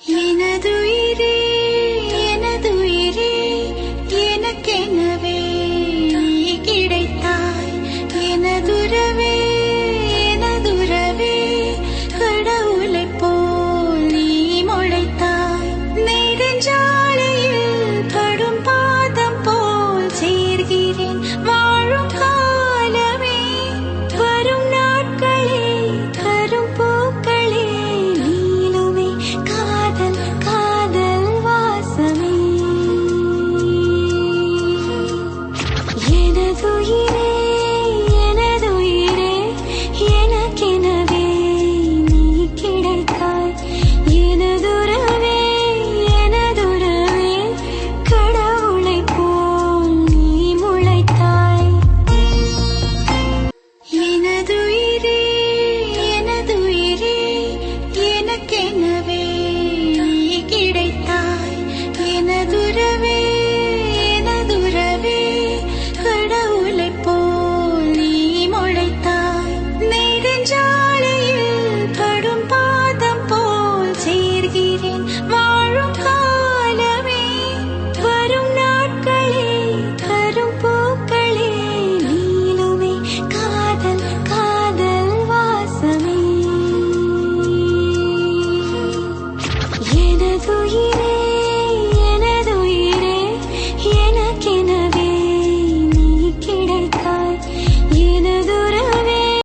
எனதுயிரே எனதுயிரே எனக்கெனவே நீ கிடைத்தாய். எனதுறவே எனதுறவே கடவுளைப் போல் நீ முளைத்தாய். நெடுஞ்சாலையில் படும் பாதம் போல் சேர்கிறேன் வாழும் காலமே. வரும் நாட்களே கரும் பூக்களே நீளுமே காதல் காதல் வாசமே. எனதுயிரே எனதுயிரே எனக்கெனவே நீ கிடைத்தாய். எனதுறவே எனதுறவே கடவுளைப் போல் நீ முளைத்தாய். எனதுயிரே எனதுயிரே எனக்கெனவே நீ கிடைத்தாய். எனதுறவே எனதுறவே கடவுளைப் போல் நீ முளைத்தாய். நெடுஞ்சாலையில் படும் பாதம் போல் சேர்கிறேன் வாழும் காலமே. வரும் நாட்களே கரும் பூக்களே நீளுமே காதல் காதல் வாசமே. எனதுயிரே